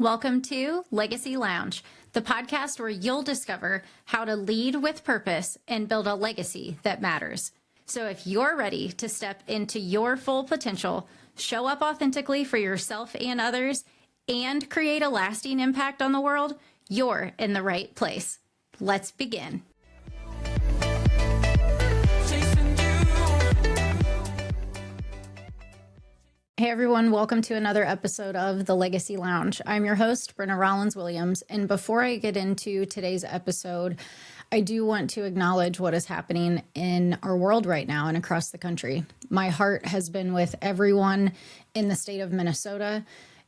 Welcome to Legacy Lounge, the podcast where you'll discover how to lead with purpose and build a legacy that matters. So if you're ready to step into your full potential, show up authentically for yourself and others, and create a lasting impact on the world, you're in the right place. Let's begin. Hey everyone, welcome to another episode of the Legacy Lounge. I'm your host, Brin'na Rollins-Williams, and before I get into today's episode, I do want to acknowledge what is happening in our world right now and across the country. My heart has been with everyone in the state of Minnesota.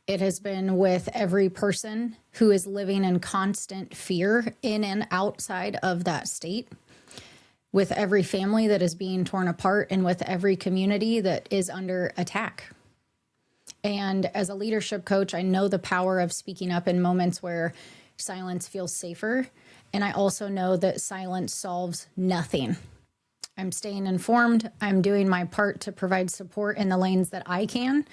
It has been with every person who is living in constant fear in and outside of that state, with every family that is being torn apart, and with every community that is under attack. And as a leadership coach, I know the power of speaking up in moments where silence feels safer. And I also know that silence solves nothing. I'm staying informed. I'm doing my part to provide support in the lanes that I can,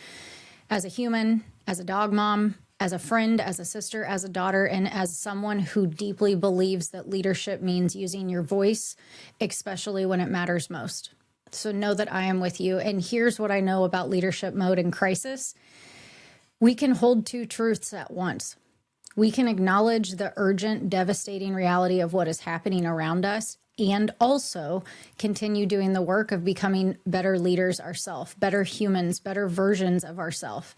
as a human, as a dog mom, as a friend, as a sister, as a daughter, and as someone who deeply believes that leadership means using your voice, especially when it matters most. So know that I am with you. And here's what I know about leadership mode in crisis. We can hold two truths at once. We can acknowledge the urgent, devastating reality of what is happening around us, and also continue doing the work of becoming better leaders ourselves, better humans, better versions of ourselves.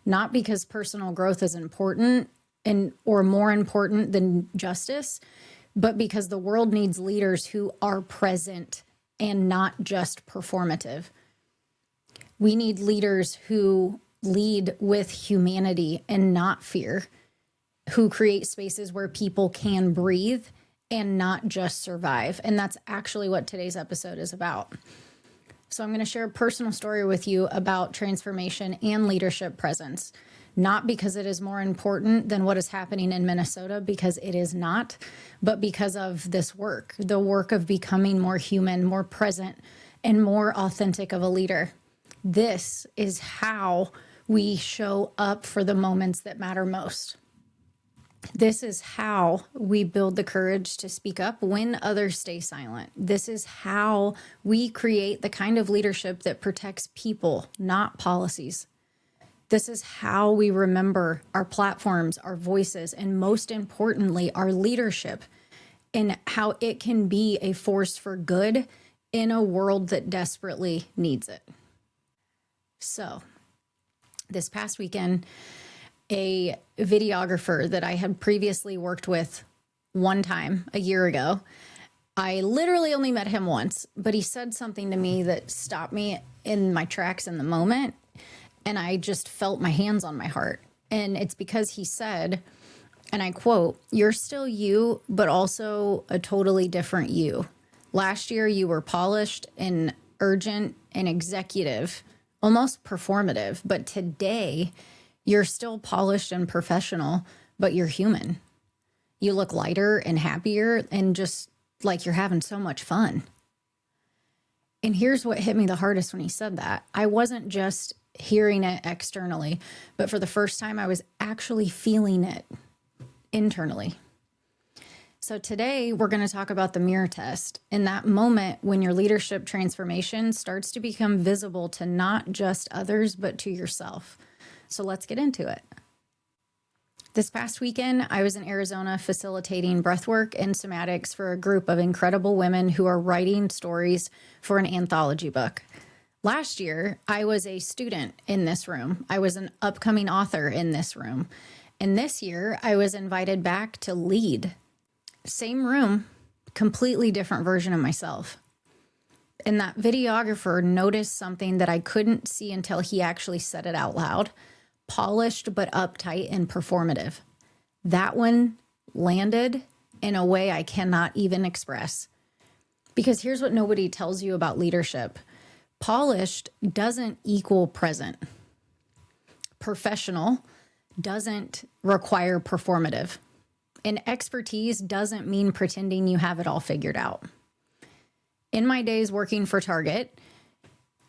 Not because personal growth is important or more important than justice, but because the world needs leaders who are present and not just performative. We need leaders who lead with humanity and not fear, who create spaces where people can breathe and not just survive. And that's actually what today's episode is about. So I'm going to share a personal story with you about transformation and leadership presence, not because it is more important than what is happening in Minnesota, because it is not, but because of this work, the work of becoming more human, more present, and more authentic of a leader. This is how we show up for the moments that matter most. This is how we build the courage to speak up when others stay silent. This is how we create the kind of leadership that protects people, not policies. This is how we remember our platforms, our voices, and most importantly, our leadership, and how it can be a force for good in a world that desperately needs it. So, this past weekend, a videographer that I had previously worked with one time a year ago, I literally only met him once, but he said something to me that stopped me in my tracks in the moment. And I just felt my hands on my heart. And it's because he said, and I quote, "You're still you, but also a totally different you. Last year, you were polished and urgent and executive, almost performative. But today, you're still polished and professional, but you're human. You look lighter and happier and just like you're having so much fun." And here's what hit me the hardest when he said that. I wasn't just hearing it externally, but for the first time, I was actually feeling it internally. So today we're going to talk about the mirror test, in that moment when your leadership transformation starts to become visible to not just others, but to yourself. So let's get into it. This past weekend, I was in Arizona facilitating breathwork and somatics for a group of incredible women who are writing stories for an anthology book. Last year, I was a student in this room. I was an upcoming author in this room. And this year, I was invited back to lead. Same room, completely different version of myself. And that videographer noticed something that I couldn't see until he actually said it out loud. Polished but uptight and performative. That one landed in a way I cannot even express. Because here's what nobody tells you about leadership. Polished doesn't equal present. Professional doesn't require performative. And expertise doesn't mean pretending you have it all figured out. In my days working for Target,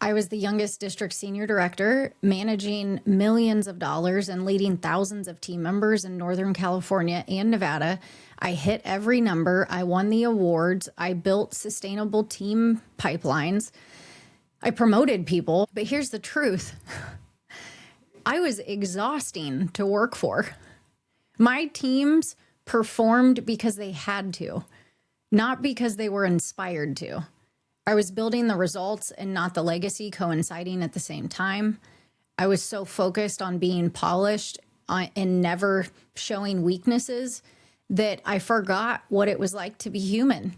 I was the youngest district senior director, managing millions of dollars and leading thousands of team members in Northern California and Nevada. I hit every number. I won the awards. I built sustainable team pipelines. I promoted people. But here's the truth. I was exhausting to work for. My teams performed because they had to, not because they were inspired to. I was building the results and not the legacy coinciding at the same time. I was so focused on being polished and never showing weaknesses that I forgot what it was like to be human.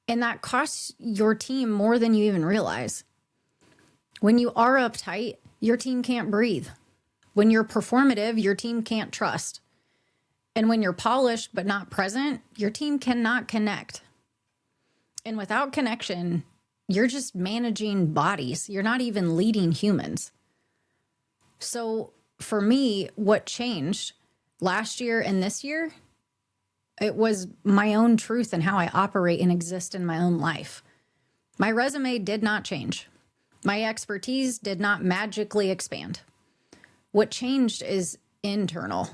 And that costs your team more than you even realize. When you are uptight, your team can't breathe. When you're performative, your team can't trust. And when you're polished but not present, your team cannot connect. And without connection, you're just managing bodies. You're not even leading humans. So for me, what changed last year and this year, it was my own truth and how I operate and exist in my own life. My resume did not change. My expertise did not magically expand. What changed is internal.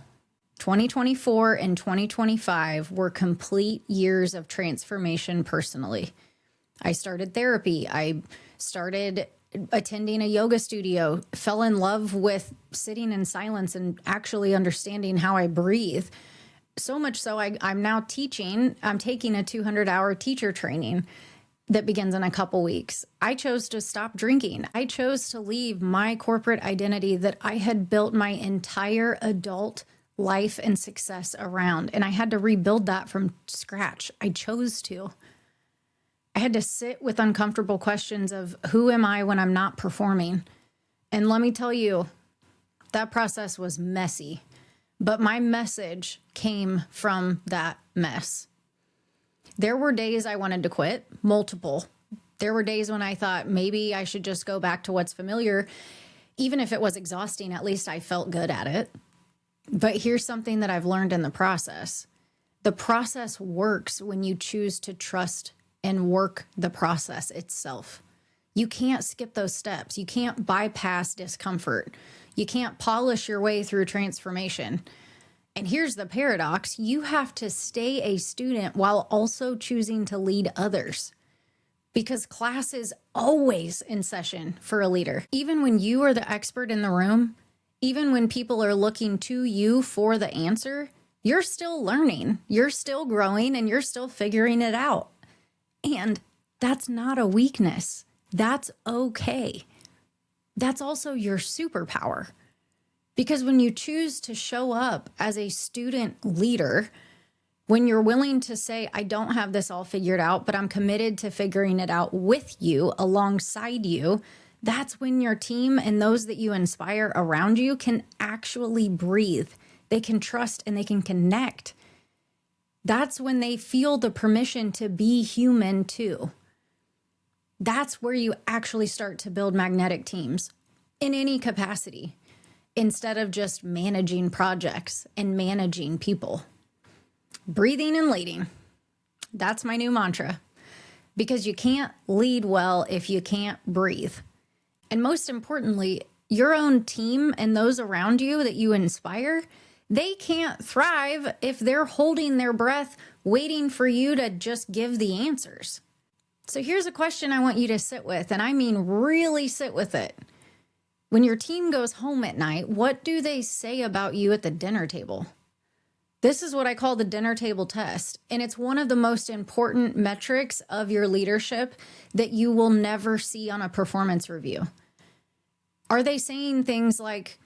2024 and 2025 were complete years of transformation personally. I started therapy. I started attending a yoga studio, fell in love with sitting in silence and actually understanding how I breathe. So much so I'm now teaching. I'm taking a 200-hour teacher training that begins in a couple weeks. I chose to stop drinking. I chose to leave my corporate identity that I had built my entire adult life and success around. And I had to rebuild that from scratch. I chose to. I had to sit with uncomfortable questions of who am I when I'm not performing? And let me tell you, that process was messy, but my message came from that mess. There were days I wanted to quit, multiple. There were days when I thought maybe I should just go back to what's familiar. Even if it was exhausting, at least I felt good at it. But here's something that I've learned in the process. The process works when you choose to trust and work the process itself. You can't skip those steps. You can't bypass discomfort. You can't polish your way through transformation. And here's the paradox. You have to stay a student while also choosing to lead others, because class is always in session for a leader. Even when you are the expert in the room, even when people are looking to you for the answer, you're still learning, you're still growing, and you're still figuring it out. And that's not a weakness. That's okay. That's also your superpower. Because when you choose to show up as a student leader, when you're willing to say, I don't have this all figured out, but I'm committed to figuring it out with you, alongside you, that's when your team and those that you inspire around you can actually breathe. They can trust and they can connect. That's when they feel the permission to be human too. That's where you actually start to build magnetic teams in any capacity, instead of just managing projects and managing people. Breathing and leading. That's my new mantra, because you can't lead well if you can't breathe. And most importantly, your own team and those around you that you inspire, they can't thrive if they're holding their breath, waiting for you to just give the answers. So here's a question I want you to sit with, and I mean really sit with it. When your team goes home at night, what do they say about you at the dinner table? This is what I call the dinner table test, and it's one of the most important metrics of your leadership that you will never see on a performance review. Are they saying things like,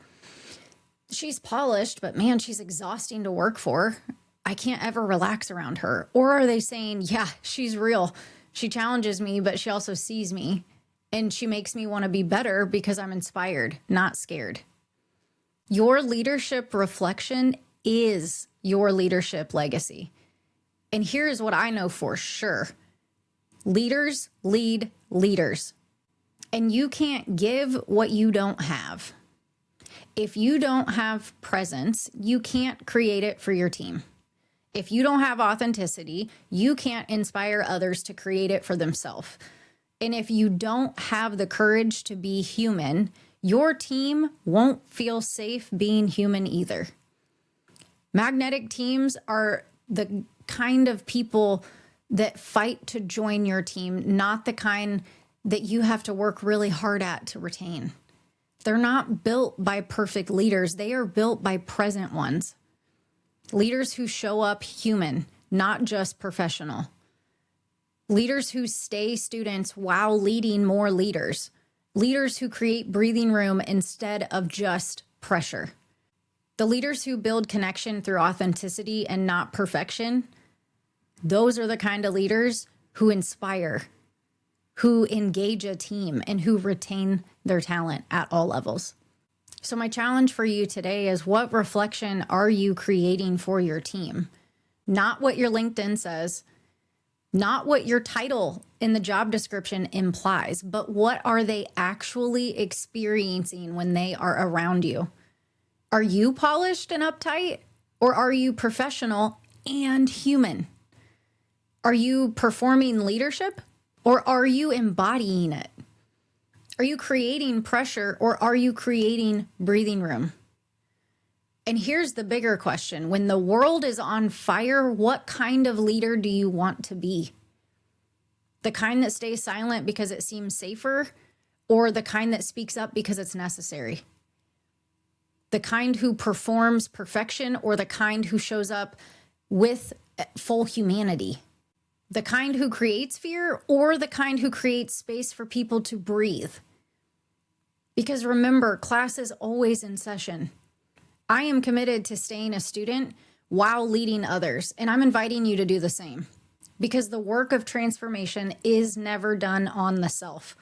she's polished, but man, she's exhausting to work for. I can't ever relax around her. Or are they saying, yeah, she's real. She challenges me, but she also sees me. And she makes me want to be better because I'm inspired, not scared. Your leadership reflection is your leadership legacy. And here's what I know for sure. Leaders lead leaders. And you can't give what you don't have. If you don't have presence, you can't create it for your team. If you don't have authenticity, you can't inspire others to create it for themselves. And if you don't have the courage to be human, your team won't feel safe being human either. Magnetic teams are the kind of people that fight to join your team, not the kind that you have to work really hard at to retain. They're not built by perfect leaders. They are built by present ones. Leaders who show up human, not just professional. Leaders who stay students while leading more leaders. Leaders who create breathing room instead of just pressure. The leaders who build connection through authenticity and not perfection, those are the kind of leaders who inspire, who engage a team, and who retain their talent at all levels. So my challenge for you today is, what reflection are you creating for your team? Not what your LinkedIn says, not what your title in the job description implies, but what are they actually experiencing when they are around you? Are you polished and uptight, or are you professional and human? Are you performing leadership, or are you embodying it? Are you creating pressure, or are you creating breathing room? And here's the bigger question. When the world is on fire, what kind of leader do you want to be? The kind that stays silent because it seems safer, or the kind that speaks up because it's necessary? The kind who performs perfection, or the kind who shows up with full humanity? The kind who creates fear, or the kind who creates space for people to breathe? Because remember, class is always in session. I am committed to staying a student while leading others, and I'm inviting you to do the same. Because the work of transformation is never done on the self.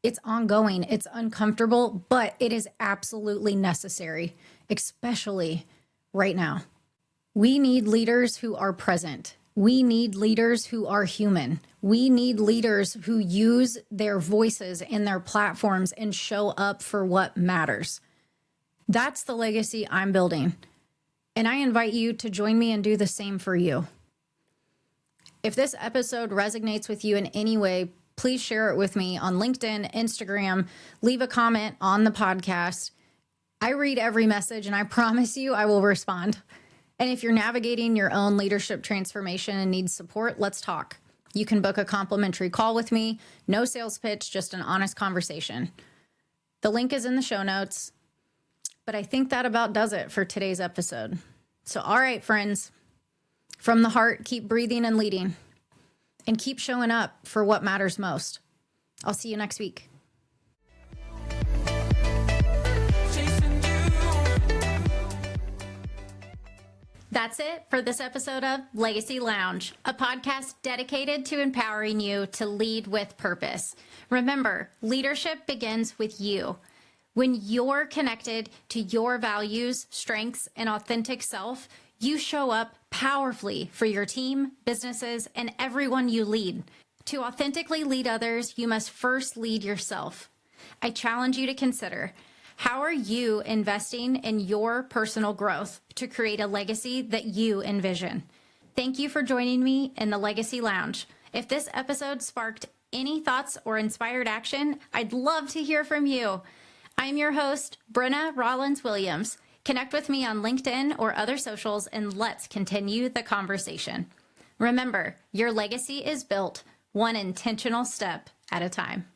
It's ongoing, it's uncomfortable, but it is absolutely necessary, especially right now. We need leaders who are present. We need leaders who are human. We need leaders who use their voices and their platforms and show up for what matters. That's the legacy I'm building. And I invite you to join me and do the same for you. If this episode resonates with you in any way, please share it with me on LinkedIn, Instagram, leave a comment on the podcast. I read every message, and I promise you I will respond. And if you're navigating your own leadership transformation and need support, let's talk. You can book a complimentary call with me. No sales pitch, just an honest conversation. The link is in the show notes. But I think that about does it for today's episode. So, all right, friends, from the heart, keep breathing and leading, and keep showing up for what matters most. I'll see you next week. That's it for this episode of Legacy Lounge, a podcast dedicated to empowering you to lead with purpose. Remember, leadership begins with you. When you're connected to your values, strengths, and authentic self, you show up powerfully for your team, businesses, and everyone you lead. To authentically lead others, you must first lead yourself. I challenge you to consider, how are you investing in your personal growth to create a legacy that you envision? Thank you for joining me in the Legacy Lounge. If this episode sparked any thoughts or inspired action, I'd love to hear from you. I'm your host, Brin'na Rollins-Williams. Connect with me on LinkedIn or other socials, and let's continue the conversation. Remember, your legacy is built one intentional step at a time.